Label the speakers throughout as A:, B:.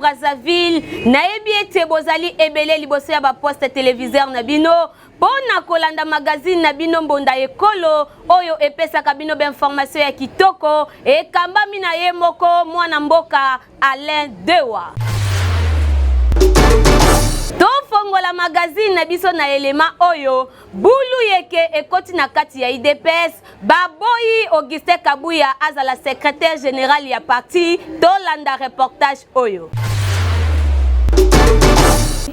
A: Brazzaville nayebi ete bozali ebele liboso ya ba poste téléviseur na bino pona kolanda magazine na bino mbonda ekolo oyo epesaka bino ba information ya kitoko ekambami na ye moko mwana mboka Alain Dewa. Tofongola magazine na biso na elema oyo bulu yeke ekoti na kati ya IDPS baboyi Augustin Kabuya azala secrétaire général ya parti tolanda reportage oyo.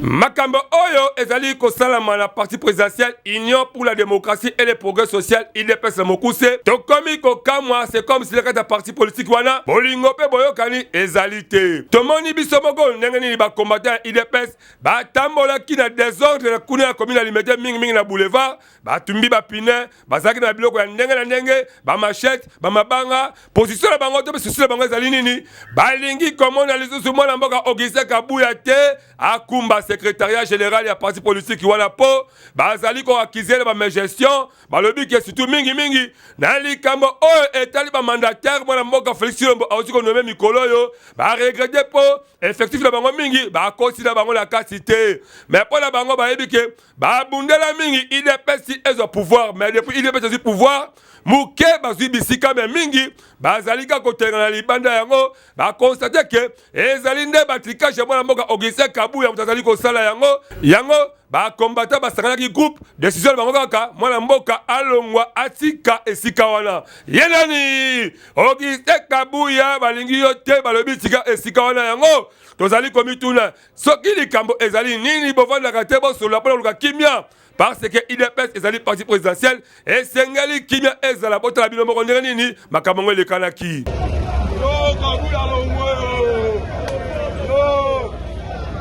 B: Makambo Oyo ezali kosalama na parti présidentiel Union pour la démocratie et le progrès social IDPS Mokuse. Tokomi kokamwa c'est comme si le parti politique wana bolingo pe boyokani ezalité. Tomoni biso moko ndengeni ba combattant IDPS ba tambola ki na désordre na kuna ya commune alimete mingi na boulevard ba tumbi ba pine ba zaki na biloko ya ndenge ba machette ba mabanga position na bango to position na bango ezali nini ba lingi komona lisusu mwana mboka Augustin Kabuya te akumba secrétariat général ya parti politique wana po bazali ko accuser ba gestion ba lobi ke surtout mingi na likambo oyo etali ba mandataire mwana mboka Félix Tshilombo auzi ko nommer mikolo yo ba regretter po effectif na bango mingi ba kosi na bango la capacité mais pour la bango ba yebi ke ba bundela mingi IDPS ezo pouvoir mais depuis IDPS ezo pouvoir muke bazui bisika me mingi bazali ka kotenga na libanda yango ba constater ke ezali nde batrikage mwana mboka Augustin Kabuya mutazali ko sala yango ba combattant ba sangana ki groupe décision bango kaka mwana mboka alongwa atika esika wana yenani Augustin Kabuya balingi yo te balobi tika esika wana yango tozali komituna soki likambo ezali nini bovanda te bo solo pona luka kimia parce que IDPS ezali parti présidentiel et sengali kimia ezala botala bino moko ndenge nini makambo ngwe lekanaki Kabuya longwe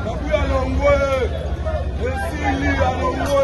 B: Kabuya longwe esili alongwe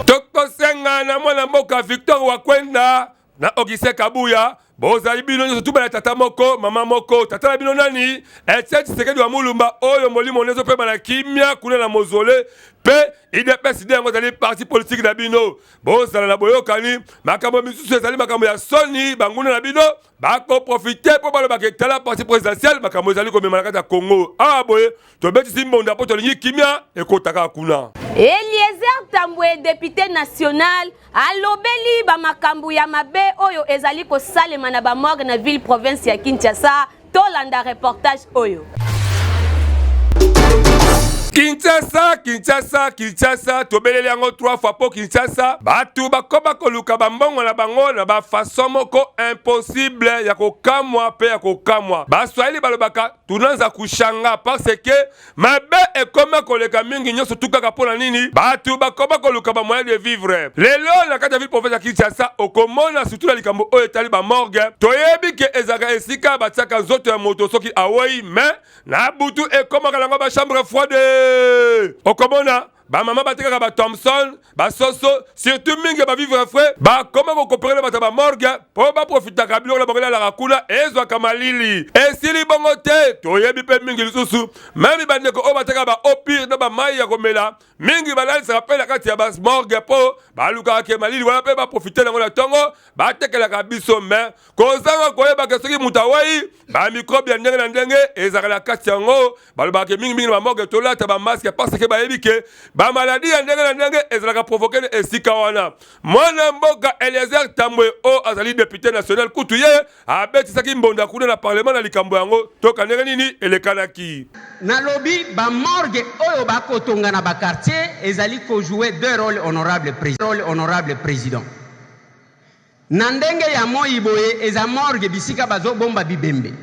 B: Tokosenga na mwana mboka Victor Wakwenda na Augustin Kabuya bozali bino nyoso tuba na tata moko mama moko tata na bino nani Etienne Tshisekedi wa Mulumba oyo molimo nezo pe na kimia kuna na mozole pe IDPS yango zali parti politique na bino bozala na boyokani makambo misusu ezali makambo ya soni banguna na bino bako profiter po balo baketala parti présidentiel makambo ezali komema na kati ya Congo boye tobeti simbonda po tolingi kimia ekotaka kuna.
A: Eliezer Tambwe député national alobeli ba makambo ya mabe oyo ezali ko salema na ba morgue na ville province ya Kinshasa tolanda reportage oyo. Kinshasa, tobeleli yango 3 fois po Kinshasa. Batu bakoba koluka bambongo na bango na ba façon moko impossible ya kokamwa pe ya kokamwa. Baswahili balobaka tunanza kushanga parce que mabe ekoma koleka mingi nyoso tukaka pona nini? Batu bakoba koluka ba moyen de vivre. Lelo na kati ya ville province ya Kinshasa okomona surtout la likambo oyo etali ba morgue. Toyebi ke ezaka esika batiaka nzoto ya moto soki awei mais na butu ekoma kalango ba chambre froide. Okomona ba mama batekaka ba Thompson ba soso surtout mingi ba vivre frais ba comment ko comprendre ba ba morgue po ba profiter ka biloko la bangela la rakuna ezwa kamalili esili bongo te toyebi pe mingi lisusu même ba ndeko o batekaka ba opire na ba mai ya komela mingi balali se rappelle kati ya ba morgue po ba luka ke malili wala pe ba profiter na ngona tongo ba tekela ka biso mais kozanga koyeba ke soki mutawai ba microbe ya ndenge na ndenge ezaka la kati yango ba lobaka mingi na ba morgue tolata ba masque parce que ba yebi ke ba maladie ya ndenge na ndenge ezalaka provoquer esika wana mwana mboka Eliezer Tambwe o azali député national kutu ye abetisaki mbonda kuna na parlement na likambo yango toka ndenge nini elekanaki
C: na lobi ba morgue oyo bakotonga na ba quartier ezali ko jouer deux rôles honorable président na ndenge ya moi boye eza morgue bisika bazo bomba bibembe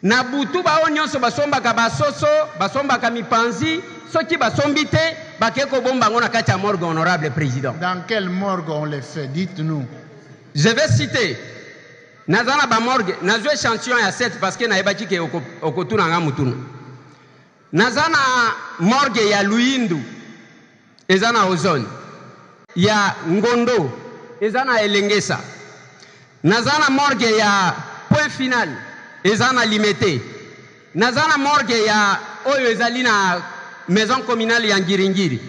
C: Na butu bao nyonso basombaka basoso, basombaka mipanzi, soki basombi te, bakeko bomba ngona kati ya morgue, honorable président.
D: Dans quelle morgue on les fait? Dites-nous.
C: Je vais citer. Nazana ba morgue, nazo échantillon ya 7 parce que na ebaki ke okotuna nga mutuna. Nazana morgue ya Luindu, ezana Ozone. Ya Ngondo, ezana Elengesa. Nazana morgue ya Point Final, ezana Limete. Nazana morgue ya oyo ezali na maison communale ya Ngiringiri.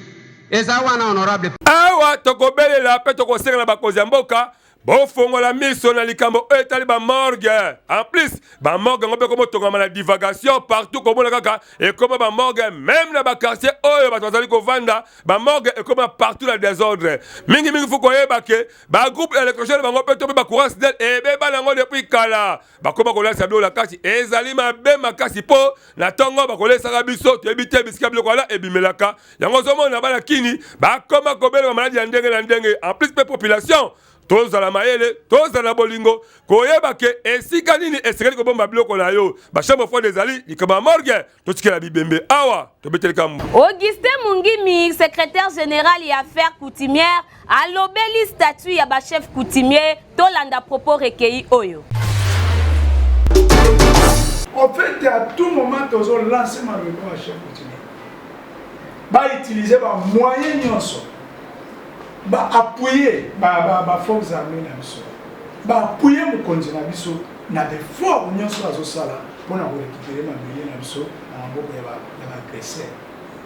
C: Eza wana honorable.
B: Awa tokobelela pe tokosengela bakozi ya mboka. Bofongola miso na likambo etali ba morgue. En plus, ba morgue ngope komo tongama na divagation partout komona kaka et comme ba morgue même na ba quartier oyo ba tozali ko vanda, ba morgue et comme partout la désordre. Mingi fuko yeba ke ba groupe électrogène ba ngope to ba courant d'elle et be ba nango depuis kala. Ba koma ko la sablo la kati ezali mabe makasi po na tongo ba ko lesa biso to ebite bisika biloko la ebimelaka. Yango zomo na bana kini ba koma ko bela maladi ya ndenge na ndenge. En plus pe population toza la mayele, toza la bolingo, koyeba ke esika nini esekeli ko bomba biloko na yo. Ba chambre fond des ali, likaba morgue, to tikela bibembe awa, to beteli kambu.
E: Augustin Mungimi, secrétaire général et affaires coutumières, a lobeli statut ya ba chef coutumier, to landa propos recueillis oyo.
F: En fait, à tout moment, tous ont lancé ma réponse à chef coutumier. Ba utiliser ba moyen nyonso. Ba appuyer ba forces armées na biso. Ba appuyer mokonzi na biso na des forts nyonso azo sala pour na récupérer ma billet na biso na mboka ya ba agresseur.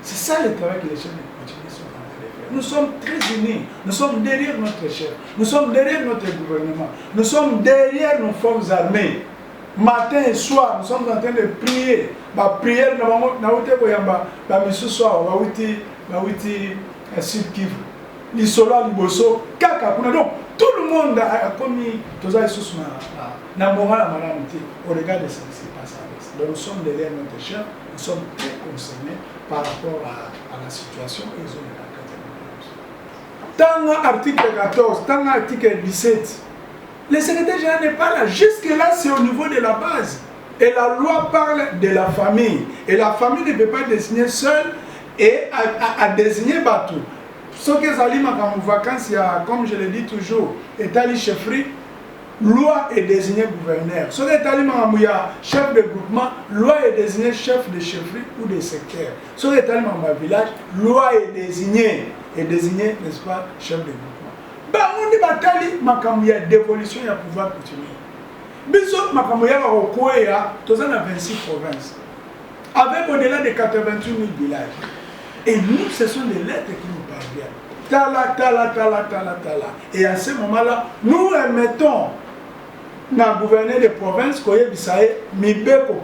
F: C'est ça le travail que les chefs de coutumier sont en train de faire. Nous sommes très unis, nous sommes derrière notre chef, nous sommes derrière notre gouvernement, nous sommes derrière nos forces armées. Matin et soir, nous sommes en train de prier. Ba prière na wote ko yamba ba misu soir ba witi Sud Kivu. L'Isola, l'Iboso, Kaka, donc tout le monde a commis tous les sous na moral au regard de ce qui se passe avec. Donc nous sommes derrière notre chef, nous sommes très concernés par rapport à la situation et ils ont la Tant article 14, tant article 17, le secrétaire général n'est pas là. Jusque-là, c'est au niveau de la base. Et la loi parle de la famille. Et la famille ne peut pas désigner seule et à désigner Batou. Ce que Zalima en vacances, comme je le dis toujours, État chefferie, loi est désigné gouverneur. Ce que Zalima en chef de groupement, loi est désigné chef de chefferie ou de secteur. Ce que Zalima en village, loi est désigné, n'est-ce pas, chef de groupement. Bah, on dit batali, makamouya dévolution ya pouvoir coutumier. Biso makamouya va rekoya, tous en 26 provinces, avec au-delà de 88 000 villages. Et nous, ce sont des lettres qui nous parviennent. Tala, tala, tala, tala, tala. Et à ce moment-là, nous remettons dans le gouverneur des provinces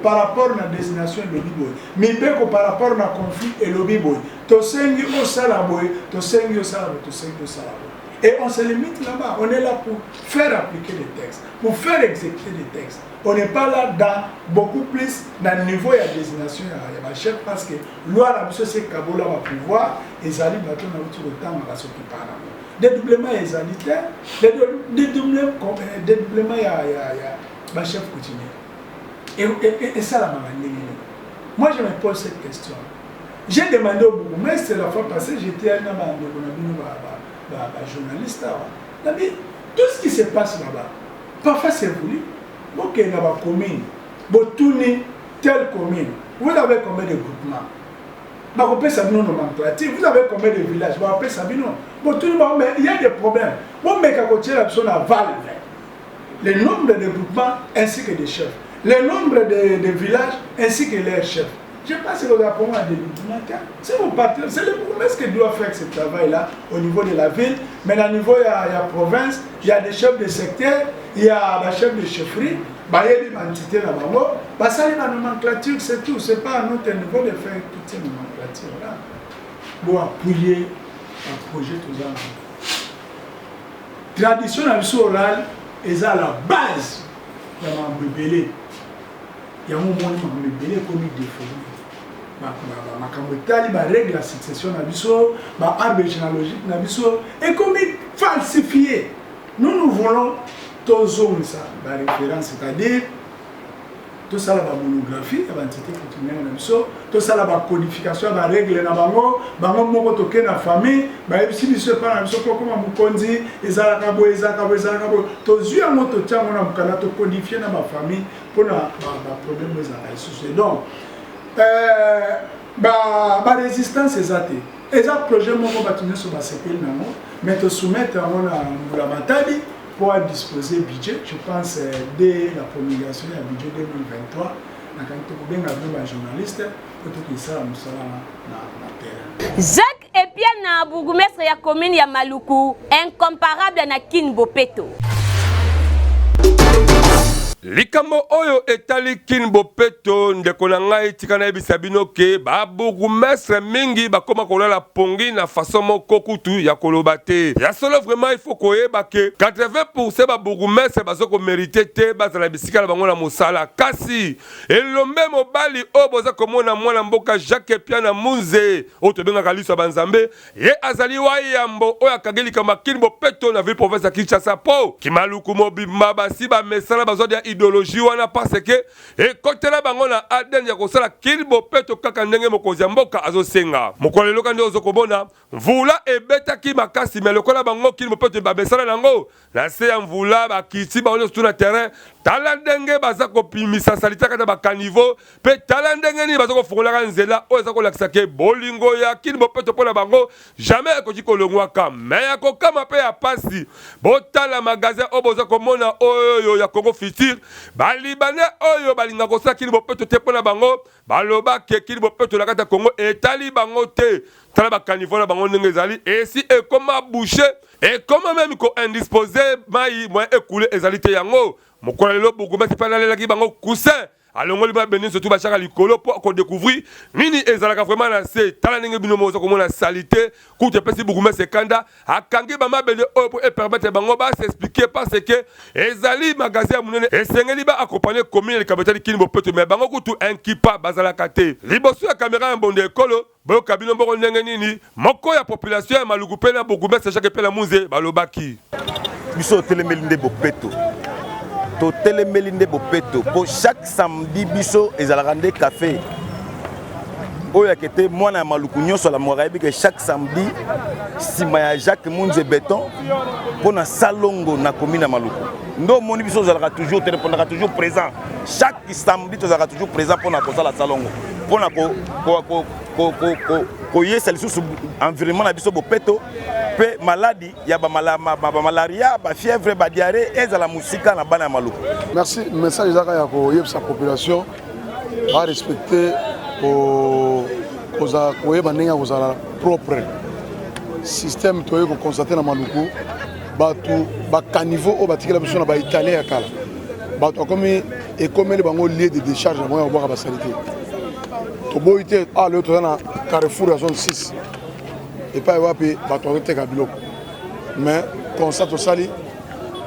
F: par rapport à la désignation de l'Obiboy. Mibeko par rapport à conflit et l'Obiboy. Tosengi au Salaboy, Tosengi au Salaboy, Tosengi au Salaboy. Et on se limite là-bas. On est là pour faire appliquer les textes, pour faire exécuter les textes. On n'est pas là dans beaucoup plus dans le niveau de la désignation de la chef parce que loi la mission c'est Kabola va pouvoir et Zali bateau dans le temps on va s'occuper par là. Dédoublement et sanitaire, dédoublement il y a chef coutumier. Et ça la maman. Moi je me pose cette question. J'ai demandé au bourgmestre la fois passée, j'étais un journaliste là. Tout ce qui se passe là-bas, parfois c'est voulu. Ok, il y a une commune, telle commune, vous avez combien de groupements? Vous avez combien de villages? Mais il y a des problèmes. Le nombre de groupements ainsi que des chefs, le nombre de villages ainsi que leurs chefs. Je pense que vous avez un département. C'est mon partenaire, c'est le bourgmestre qui doit faire ce travail-là au niveau de la ville. Mais au niveau de la province, il y a des chefs de secteur, il y a des chefs de chefferie, il y a des entités là-bas. Ça, la nomenclature, c'est tout. Ce n'est pas à notre niveau de faire toutes ces nomenclatures-là. Pour appuyer un projet tout ça. Tradition orale est à la base de ma rebelle. Il y a un moment où je me comme il défaut. Je règle la succession, l'arbre généalogique, et comme il falsifié. Nous voulons tous ça, la référence, c'est-à-dire tout ça la monographie ya entité coutumière na biso tout ça la codification ba règle na bango moko toke na famille ba ebisi biso pa na biso ko koma mukonzi ezalaka bo to zua moto tiango na mukala to codifier na ba famille pona ba problème ezalaka isusu donc ba résistance ezate eza projet moko batunye so ba sepeli nango mais to soumettre yango na mbula matali pour disposer budget, je pense dès la promulgation du budget 2023, nous avons un journaliste pour tout ça na terre.
E: Jacques Epiana, bourgmestre ya commune ya Maluku, incomparable na Kin Bopeto.
B: Likambo oyo etali Kin Bopeto ndeko na ngai tika na yebisa bino ke ba bourgmestre mingi bakoma kolala pongi na façon moko kutu ya koloba te. Ya solo vraiment il faut koyeba ke 80% ba bourgmestre bazoko mériter te bazala bisika na bango na mosala kasi elombe mobali o boza komona mwana mboka Jacques Epiana Munze o tobengaka liso banzambe ye azali wa yambo oyo akageli kama Kin Bopeto na ville province ya Kinshasa po Kimaluku mobimba basi ba mesala bazodia idéologie wana parce que et côté la bango na aden ya kosala Kin Bopeto kaka ndenge mokonzi ya mboka azosenga mokolelo kandi ozokobona mvula ebetaki makasi mais lokola bango Kin Bopeto babesala nango na se ya mvula bakiti ba on na terrain tala ndenge baza kopimisa salita kata bakanivo pe tala ndenge ni baza kofungola nzela oyo eza kolakisa ke bolingo ya Kin Bopeto pona bango jamais ekoki kolongwaka mais ya kokama pe ya pasi botala magasin oyo boza komona oyo ya Congo Futur Balibane oyo balinga kosala Kin Bopeto te pona bango baloba ke Kin Bopeto la kata Congo etali bango te tala bakanivo na bango ndenge ezali esi ekoma boucher ekoma même ko indisposé mai moyen écoulé ezali te yango mokolelo bourgmestre pa nalelaki bango coussin alongoli ba beni surtout ba chaka likolo pour ko découvrir nini ezalaka vraiment na se tala ndenge bino mozo komona salité coûte pesi bourgmestre kanda akangi ba mabele oyo pour permettre bango ba s'expliquer parce que ezali magasin munene esengeli ba accompagner commune le capitale Kin Bopeto mais bango kutu inkipa bazala kate liboso ya caméra mbonde ekolo boyo kabino mboko ndenge nini moko ya population ya Maluku pe na bourgmestre Jacques Epiana Munze balobaki
G: biso telemeli nde Bopeto to telemeli nde Bopeto pour chaque samedi biso ezalaka nde café oyo akete mwana ya Maluku nyonso la morayebi que chaque samedi sima ya Jacques Munze Béton pour na salongo na commune ya Maluku ndo moni biso ezalaka toujours téléphonaka toujours présent chaque samedi ezalaka toujours présent pour na kosala salongo pour na koyesa lisusu environnement na biso Bopeto pe maladie ya ba malaria ba fièvre ba diarrhée ezala musika na bana ya Maluku.
H: Merci message zaka ya ko yebsa population ba respecter koza koyeba ndenge kozala propre système toye ko constater na Maluku batu ba caniveau o batikela biso na ba italien ya kala batu komi ekomeli bango lieu de décharge na bango ba salité to boite a le to na Carrefour à zone 6 et pas wapi bato te ka biloko mais constat to sali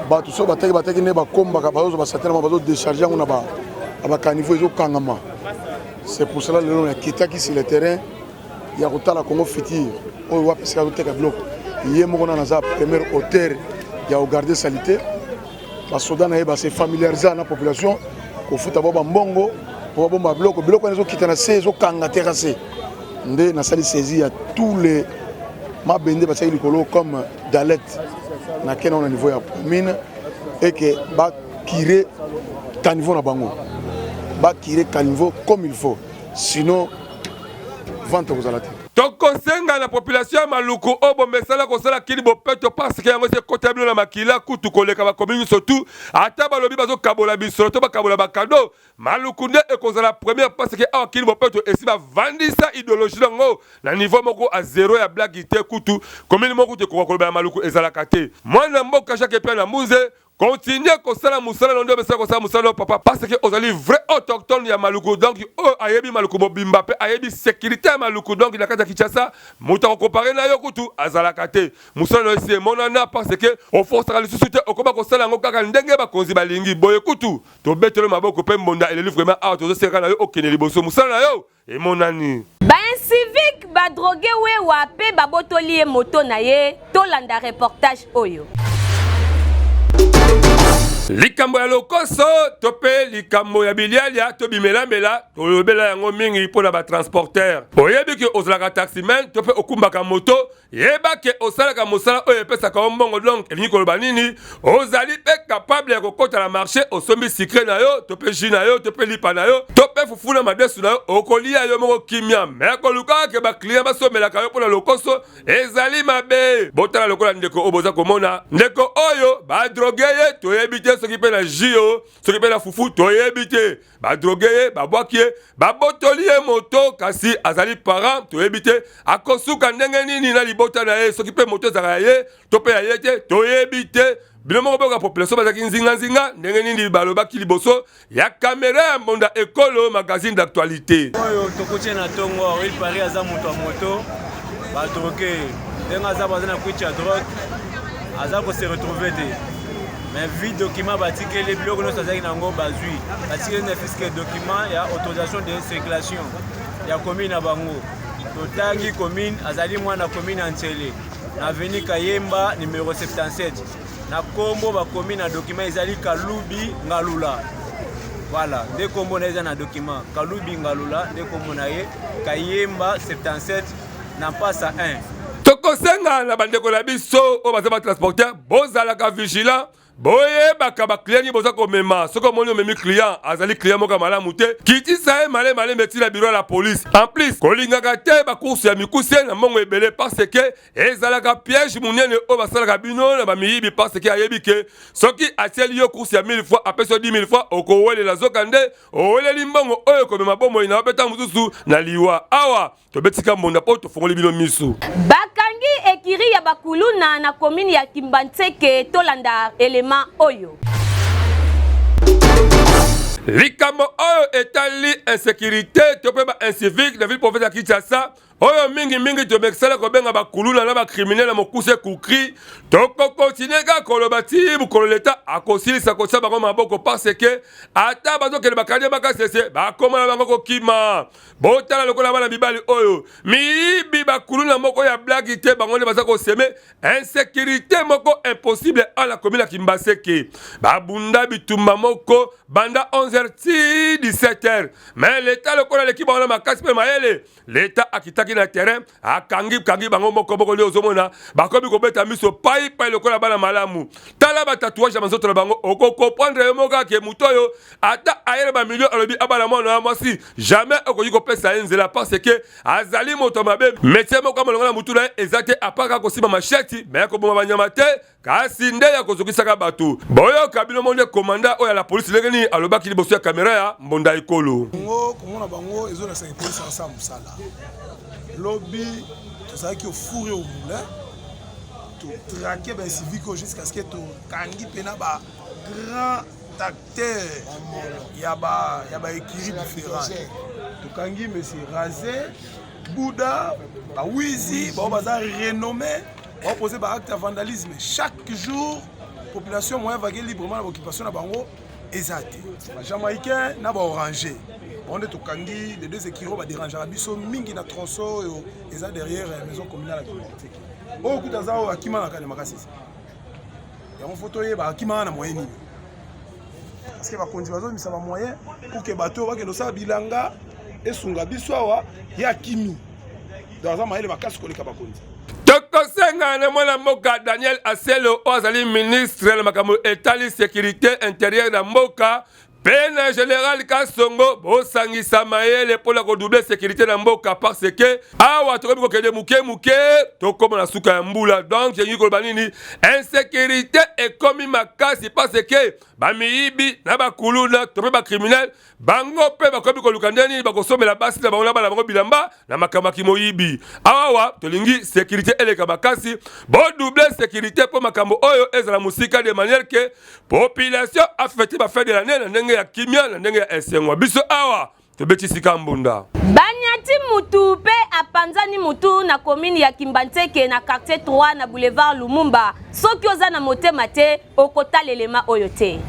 H: bato so bateki ne ba komba ka bazo ba satana bazo décharger ngona ba caniveau zo kangama c'est pour cela le nom ya kitaki sur le terrain ya kotala Congo Futur o wapi ska te ka biloko yé moko na za premier hauteur ya au garder salité ba soda na ba se familiariser na population ko futa ba mbongo pour bomba biloko nezo kitana se zo kanga terrasse nde na sali saisi à tous les mabende ba saili kolo comme dalet na kena au niveau ya commune et que ba kire caniveau na bango ba kire caniveau comme il faut sinon vente aux alati
B: tokosenga na population ya Maluku obo mesala kosala Kin Bopeto parce que yango se kotabilo na makila kutu koleka ba commune surtout ata balobi bazo kabola biso to ba kabola ba cadeau Maluku nde ekozala première parce que awa Kin Bopeto esi ba vandisa idéologie nango na niveau moko a zéro ya blague te kutu commune moko te kokoloba ya Maluku ezala kate mwana mboka Jacques Epiana Munze continuez comme ça la moussala non de ça comme ça moussala papa parce que vous allez vrai autochtone ya Maluku donc ayebi Maluku bobimba pe ayebi sécurité ya Maluku donc la kata Kinshasa muta comparer na yo kutu azala kate moussala no c'est monana parce que au force la susute okoma ko sala ngokaka ndenge ba konzi balingi boye kutu to betelo maboko pe mbonda ele vraiment out to sera na yo okene liboso moussala na yo et monani
E: ba civique ba drogué we wa pe ba botoli moto na ye to landa reportage oyo
A: likambo ya lokoso tope likambo ya bilialia to bimelambela tolobela yango mingi mpona batransporteur oyebi ke ozalaka taximan tope okumbaka moto yeba ke osalaka mosala oyo epesaka yo mbongo donc elingi koloba nini ozali mpe capable ya kokota na marché osombi sikre na yo tope jus na yo tope lipa na yo tope fufu na madesu na yo okolia yo moko kimia me kolukaka ke baklient basomelaka yo mpona lokoso ezali mabe botala lokola ndeko oyo boza komona ndeko oyo badroge ye toyebi te soki mpe na jio soki mpe na fufu toyebi te badroge ye babwaki ye babotoli ye moto kasi azali parent toyebi te akosuka ndenge nini na libota na ye soki mpe moto ezalaka ye to mpe ya ye te toyebi te bino moko boyoka population bazalaki nzinga ndenge nini balobaki liboso ya kamera ya mbonda ekolo magazine d'actualité
I: oyo tokotie na ntongo il pari aza moto ya moto badroge ndenge aza baza na kwiti ya drogue aza kose retrouve te mais vi document batikeli biloko nyonso azalaki nango bazwi batikeli na fiske document ya autorisation de circulation ya commune na bango totangi commune azali mwana commune ya Ntsele na avenue Kayemba numéro 77 na kombo ba commune na document ezali Kalubi Ngalula voilà nde kombo na eza na document Kalubi Ngalula nde kombo na ye Kayemba 77 na pasa 1
A: tokosenga na bandeko na biso oyo baza batransporteur bozalaka vigilant boyebaka baklienti boza komema soki omoni omemi client azali client moko malamu te kitisa ye male metina biro ya la police en plus kolingaka te bakursu ya mikuse na mbongo ebele parce ke ezalaka piège munene oyo basalaka bino na bamiyibi parce ke ayebi ke soki atieli yo kursu ya 1000 fois apesi yo 10 000 fois okowelela zoka nde oweleli mbongo oyo komema bomoi na obeta mosusu na liwa awa tobetika mbonda po tofongoli bino misu
E: bakangi ekiri ya bakuluna na commune ya Kimbantseke tolanda elema oyo
A: likambo oyo etali insécurité tope ba incivique na ville province ya Kinshasa oyo mingi tobekisala kobenga bakuluna na bacriminel na mokuse kukri tokokontinue kaka koloba ti bukolo leta akosilisa kotia bango maboko parce ke ata bazokende bakanie bakasese bakoma na bango kokima botala lokola bana mibali oyo miyibi bakuluna moko ya blagi te bango nde baza koseme insécurité moko impossible a la commune ya Kimbantseke babunda bitumba moko banda 11h ti 17h mais leta lokola leki bango na makasi mpe mayele leta akitaki na terrain akangi bango moko leo ozomona bakomi kobeta miso pai lokola bana malamu tala ba tatouage ya mazoto na bango oko comprendre yo moka ke mutoyo ata ayere ba million alobi abana mwana mwasi jamais okoyi kopesa nzela parce que azali moto mabe métier moko molonga na mutu na ezate apaka kosima macheti mais ko boma banyama te kasi nde ya kozokisaka bato boyo kabino monde commandant oya la police lengeni alobaki liboso ya kamera ya mbonda ikolo
H: ngo komona bango ezona sa police ensemble sala lobby tozalaki au four et au moulin to traquer ben civique jusqu'à ce que to kangi pena ba grand acteur ya ba équipe différent to kangi monsieur Razé Bouddha ba Wizi ba baza renommé ba poser ba acte de vandalisme chaque jour population moyen va librement l'occupation na bango ezate ba jamaïcain na ba orangé on est au Kangi, les deux équipes va déranger la biso mingi na tronçon et ça derrière la maison communale à Kimbantseke. Oh kuta zao akima na kale makasi. Ya on photo ye ba akima na moyen nini. Parce que ba konzi bazo misala moyen pour que bateau ba kendo sa bilanga esunga biso awa ya kimi. Dans ça maile ba kasse koleka ba konzi.
A: tokosenga na mwana mboka Daniel Aselo ozali ministre na makambo etali sécurité intérieure na mboka Pena général Kasongo bosangisa mayele pour la redoubler sécurité na mboka parce que awa tokobi kokende muke tokoma na suka ya mbula donc yengi koloba nini insécurité est comme makasi parce que bamiyibi na bakuluna tope ba criminel bango pe bakobi koluka ndeni bakosomela basi na bango na bango bilamba na makambo kimoyibi awa tolingi sécurité eleka makasi bo doubler sécurité pour makambo oyo ezala musika de manière que population affectée ba fin de l'année na ndenge ya kimia na ndenge ya esengwa biso awa tobetisika mbunda
E: banyati mutu pe apanzani mutu na commune ya Kimbantseke na quartier 3 na boulevard Lumumba soki oza na motema te okotalelema oyo te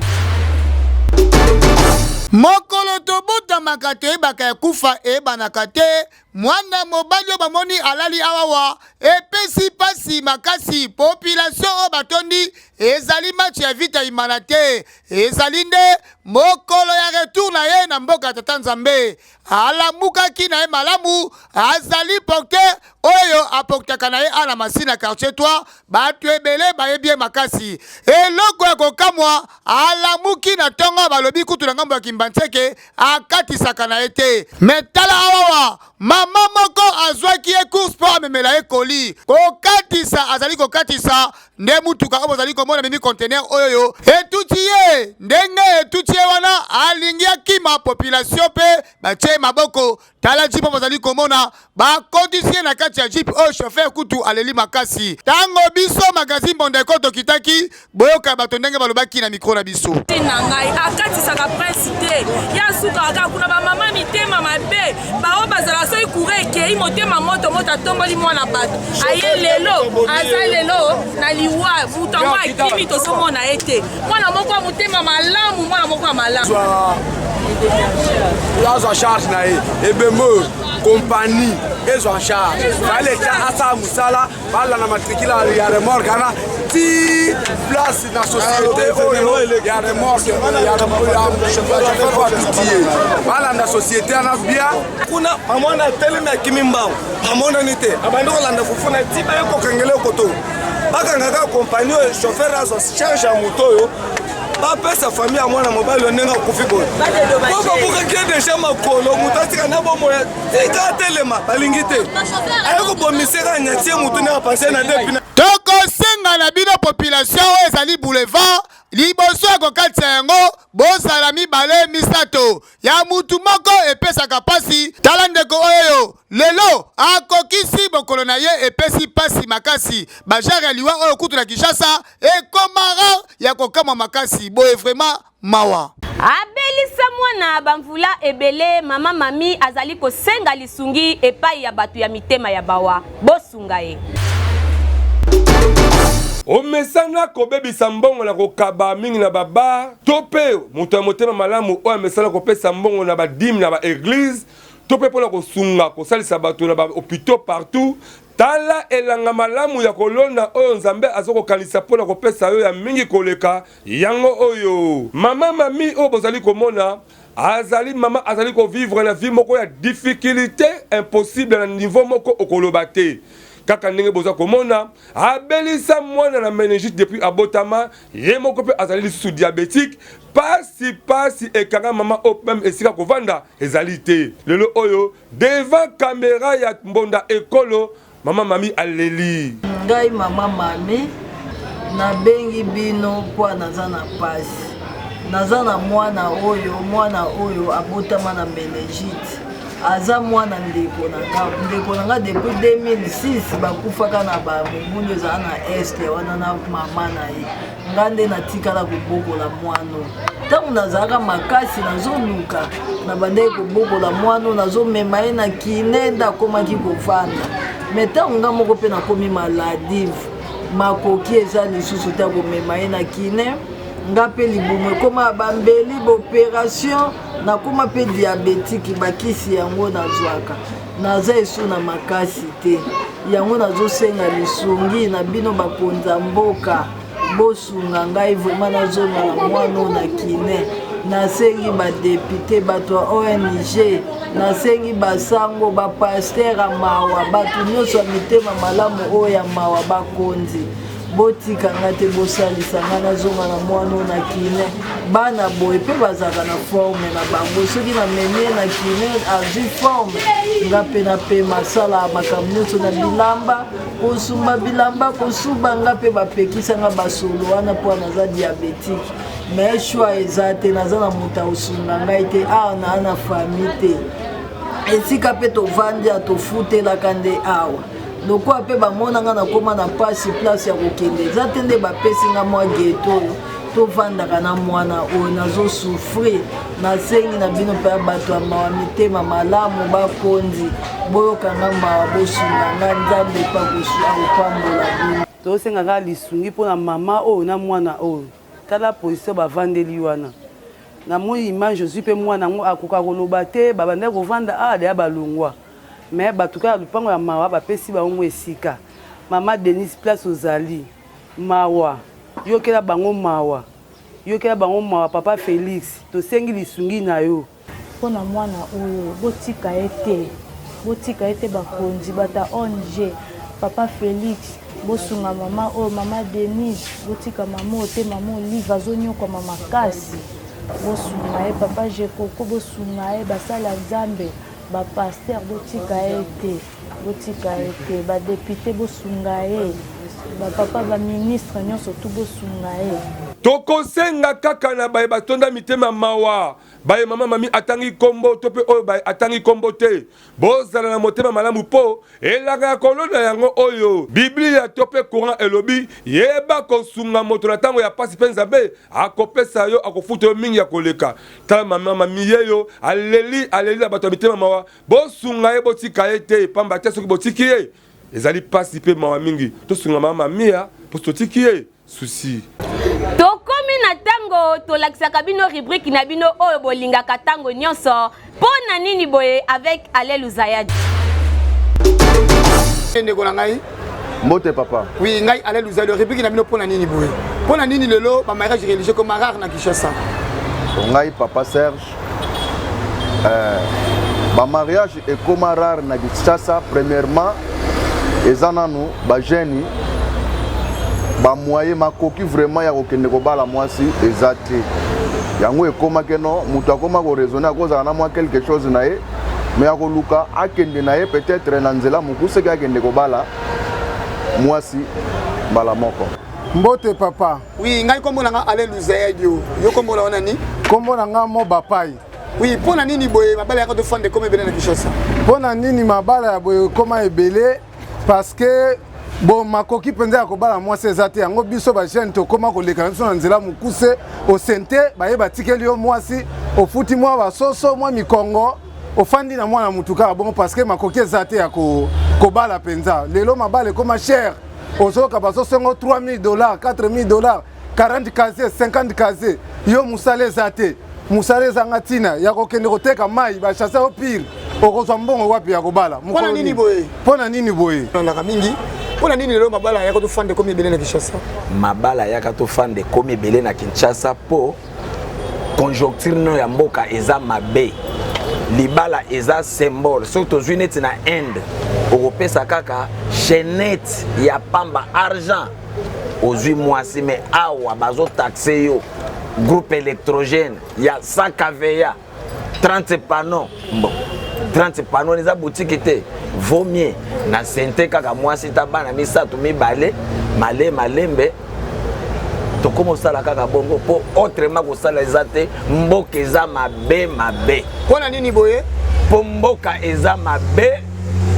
J: mokolo tobutamaka te ebaka ya kufa ebanaka te mwana mobali oyo bamoni alali awawa epesi pasi makasi population oyo batondi ezali match ya vita imana te ezali nde mokolo ya retour na ye na mboka tata nzambe alamukaki na ye malamu azali porteur oyo aportaka na ye ana masina quartier 3 bato ebele bayebi ye makasi eloko ya kokamwa alamuki na ntongo balobi kutu na ngambo ya Kimbantseke akatisaka na ye te metala awawa mama moko azwaki ye course po amemela ye koli kokatisa azali kokatisa nde mutuka oyo bozali komona mimi conteneur oyo etuti ye ndenge etuti ye wana alingi akima population pe batie maboko tala jipo bozali komona bakotisi ye na kati ya jipe oyo chauffeur kutu aleli makasi tango biso magazine Bondeko tokitaki boyoka bato ndenge balobaki na mikro na biso
K: na ngai akatisaka prince te ya suka aka kuna bamama mitema mabe bao bazala so ikure ekei motema moto atomboli mwana bato aye lelo aza lelo na liwa mutango akimi tozomona ye te mwana moko ya motema malamu mwana moko ya malamu
L: azwa charge na ye ebemo compagnie ezwa charge baleta asa musala balana matricula ya remorque ana ti place na société oyo ya remorque ya balanda société ana bia kuna mamona telemi akimi mbango mamona nite abandi kolanda fufuna ti baye kokengele koto bakangaka compagnie oyo chauffeur azwa charge ya moto oyo bapesa famille ya mwana mobali onenga okufi boye bababukaki deja makolo moto atika na bomoya tika telema balingi te ayekobomisa nyatie motu na bapanse na depi
J: tokosenga na bino population oyo ezali boulevard liboso ya kokatisa yango bozala mibale misato ya mutu moko epesaka pasi tala ndeko oyo lelo akokisi bokolo na ye epesi pasi makasi bajare ya liwa oyo kutu na Kinshasa ekomara ya kokamwa makasi boye vraiment mawa
E: abelisa mwana bamvula ebele mama mami azali kosenga lisungi epai ya batu ya mitema ya bawa bosunga ye
B: omesana kobebisa mbongo na kokaba mingi na baba to pe moto ya motema malamu oyo amesana kopesa mbongo na badime na baeglise to pe mpona kosunga kosalisa bato na bahôpitaux partout tala elanga malamu ya kolonda oyo nzambe azokokanisa mpona kopesa yo ya mingi koleka yango oyo mama mami oyo bozali komona azali mama azali kovivre na vie moko ya difficulté impossible na niveau moko okoloba te kaka ndenge boza komona abelisa mwana na méningite depuis abotama ye moko pe azali lisusu diabétique pasi ekanga mama o même esika kovanda ezali te lelo oyo devant caméra ya mbonda ekolo mama mami aleli
M: ngai mama mami nabengi bino po naza na pasi naza na mwana oyo abotama na méningite aza mwana ndeko nanga depuis 2006 bakufaka na bamobundu ezala na este wana na mama na ye nga nde natikala kobokola mwana ntango nazalaka makasi nazoluka na bandeki kobokola mwana nazomema ye na kine ndakomaki kovanda me ntango nga moko mpe nakomi maladive makoki eza lisusu ta komema ye na kine nga mpe libumu ekoma bambeli baopération nakoma mpe diabétique bakisi yango nazwaka naza esu na makasi te yango nazosenga lisungi na bino bakonza mboka bosunga ngai vraiment nazonga na mwana na kine nasengi badepute bato ya ONG nasengi basango bapaster ya mawa bato nyonso ya mitema malamu oyo ya mawa bakonzi botikanga te bosalisanga nazonga na mwana na kine bana boye mpe bazalaka na forme na bango soki namemie na kine azwi forme nga mpe napema sala makambo nyonso na bilamba kosumba bilamba kosuba nga mpe bapekisanga basolo wana mpo naza diabétique me shwa eza te naza na moto akosunga ngai te awa naa na famille te esika mpe tovandi atofutelaka nde awa lokola mpe bamonanga nakoma na pasi place ya kokende eza te nde bapesi nga mwa geto oyo tovandaka na mwana oyo nazosufrir nasengi na bino mpe ya bato ya mawa mitema malamu bakonzi boyokanga mawa bosunga nga nzambe mpe akopambola bino
N: tosengaka lisungi mpona mama oyo na mwana oyo tala position bavandeli wana na moi image ozwi mpe mwana yango akoka koloba te babandaki kovanda deya balongwa mais bato kaka lupango ya mawa bapesi bango esika mama Denise place ozali mawa yokela bango mawa papa Félix tosengi lisungi na yo
O: mpona mwana oyo botika ete bakonzi bata ONG papa Félix bosunga mama oyo mama Denise botika mama ote mama Olive azonyokwa makasi bosunga ye papa Jekoko bosunga ye basala nzambe bapaster botika ete badepute bosunga ye bapapa baministre nyonso tu bosunga ye
B: tokosenga kaka na baye batonda mitema mawa baye mama mami atangi kombo to pe oyo baye atangi kombo te bozala na motema malamu po elanga ya kolona yango oyo biblia to pe courant elobi yeba kosunga moto na tango ya pasi pe nzambe akopesa yo akofuta yo mingi ya koleka tala mama mami yeyo aleli na bato mitema mawa bosunga ye botika ye te pamba te soki botiki ye ezali pasi pe mawa mingi tosunga mama mia po totiki ye souci
E: tokomi na tango tolakisaka bino rubrique na bino oyo bolingaka tango nyonso pona nini boye avec Alelu Zayadi
J: ndeko na ngai
G: mbote papa
J: oui ngai Alelu Zayadi rubrique na bino pona nini boye pona nini lelo ba mariage religieux comme rare na Kinshasa
G: ngai papa Serge ba mariage est comme rare na Kinshasa premièrement ezananu ba jeune ba moyen makoki vraiment ya kokende kobala mwasi ezate yango ekoma keno mutu akoma ko raisonner akoza na mwa quelque chose na ye mais akoluka akende na ye peut-être na nzela mukuse ka akende kobala mwasi mbala moko
H: mbote papa
J: oui ngai kombo nanga Alelu Zayadi yo kombo na nani
H: kombo nanga mo bapai
J: oui pona nini boye mabala ya ko fande comme ebele na Kinshasa
H: pona nini mabala ya boye koma ebele parce que bon makoki penza ya kobala mwasi eza te yango biso bajene tokoma koleka na biso na nzela mokuse osente baye batikeli yo mwasi ofuti mwa basoso mwa mikongo ofandi na mwana mutu kaka bongo parce que makoki eza te ya kobala penza lelo mabala ekoma cher ozoyoka bazosengo $3000 $4000 40 kaze 50 kaze yo mosala eza te mosala ezanga ntina ya kokende koteka mai bachase yo pire okozwa mbongo wapi ya kobala
J: mpona nini boye
H: mpona nini boye
J: nandaka mingi mpona nini lelo mabala yaka tofande komi ebele na Kinshasa
P: mabala yaka tofande komi ebele na Kinshasa po conjoncture no ya mboka eza mabe libala eza symbole soki tozwi neti na Inde okopesa kaka chaînette ya pamba argent ozwi mwasi me awa bazotaxe yo groupe électrogène ya 100 kVA 30 panneaux bon 30 panneaux eza boutique te vaut mieux na sente kaka mwasi ta bana misato mibale malembe tokoma osala kaka bongo po autrement kosala eza te mboka eza mabe
J: mpona nini boye
P: po mboka eza mabe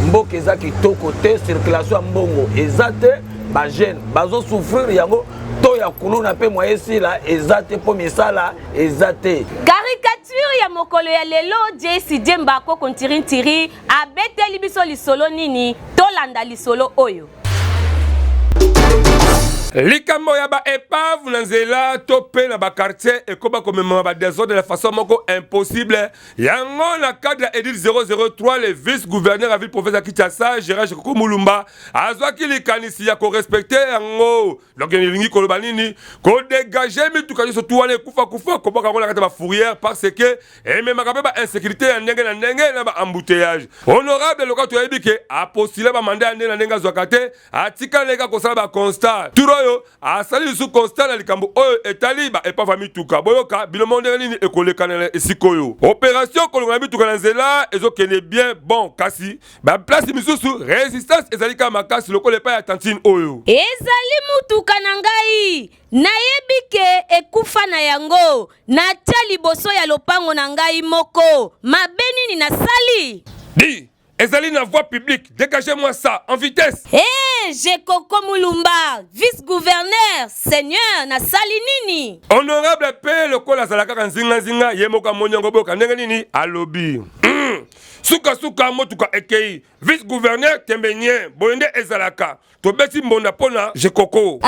P: mboka eza kitoko te circulation ya mbongo eza te bajene bazosouffrir yango to ya kuluna pe mwa esila eza te po misala eza te
E: caricature ya mokolo ya lelo JC Jemba ko kontiri abeteli biso lisolo nini tolanda lisolo oyo
B: likambo ya ba épave na nzela to pe na ba quartier ekoba komema ba désordre de la façon moko impossible yango na cadre ya Edit 003 le vice-gouverneur à ville province ya Kinshasa Gérard Jekoko Mulumba azwaki likanisi ya ko respecter yango donc lingi koloba nini ko dégager mituka nyonso tu wana kufa koboka ngo na kata ba fourrière parce que ememaka pe ba insécurité ya ndenge na ba embouteillage honorable loka to yebi ke apostiller ba mandat ya ndenge azwaka te atika lega kosala ba constat asali sous constat na likambo oyo etali ba epava mituka boyoka bilomo ndenge nini ekolekana esikoyo opération kolonga mituka na nzela ezokende bien bon kasi ba place misusu résistance ezali kama makasi lokola epai ya tantine oyo
E: ezali mutuka na ngai nayebi ke ekufa na yango natia liboso ya lopango na ngai moko mabe nini nasali
B: di ezali na voie publique dégagez-moi ça en vitesse
E: Jekoko Mulumba vice-gouverneur seigneur na sali nini
B: honorable pe lokola azalaka kanzinga yemoka monyango boka ndenge nini alobi suka motuka ekei vice-gouverneur tembenien boyende ezalaka tobeti mbonda pona Jekoko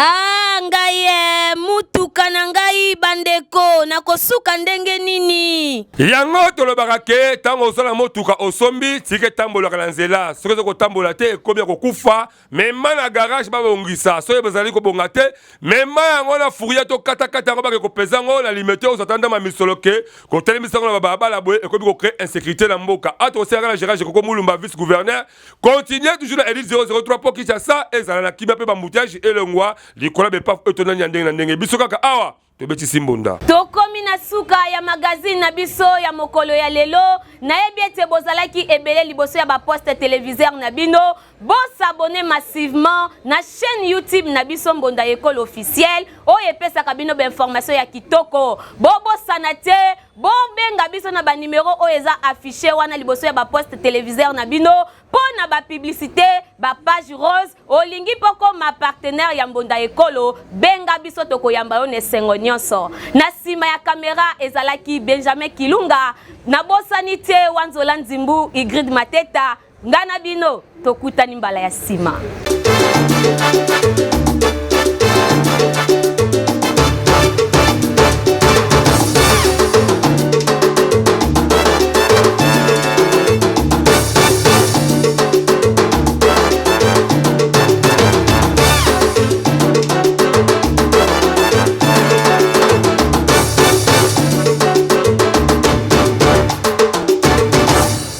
E: ngai mutuka na ngai bandeko nakosuka ndenge nini
B: yango tolobaka ke tango osala motuka osombi tike tambolaka na nzela soki eza kotambola te ekomi ya kokufa mema na garage babongisa soki bazali kobonga te mema yango na furia tokatakata yango bake kopesa yango na limete ozatanda mamisolo ke kotelemisa yango na babalabala boye ekomi kocrée insécurité na mboka ata osalaka na gérage koko mulumba vice gouverneur continue toujours na élite 003 po Kinshasa ezala na kimia mpe bambouteage elongwa likolo bepafu etonani ya ndenge na ndenge biso kaka awa tobeti simbunda
E: tokomi na suka ya magazine na biso ya mokolo ya lelo nayebi ete bozalaki ebele liboso ya baposte téléviseur na bino bosabone massivement na chaîne YouTube na biso Mbonda Ekolo officiel oyo epesaka bino bainformation ya kitoko bobosana te bobenga biso na banimero oyo eza affiché wana liboso ya baposte téléviseur na bino po na bapublicité bapage rose olingi poko ma partenaire ya Mbonda Ekolo benga biso tokoyamba yo nesengo nyonso na sima ya kamera ezalaki Benjamin Kilunga na bosani te Wanzola Nzimbu Igrid Mateta ngana bino tokutani mbala ya sima.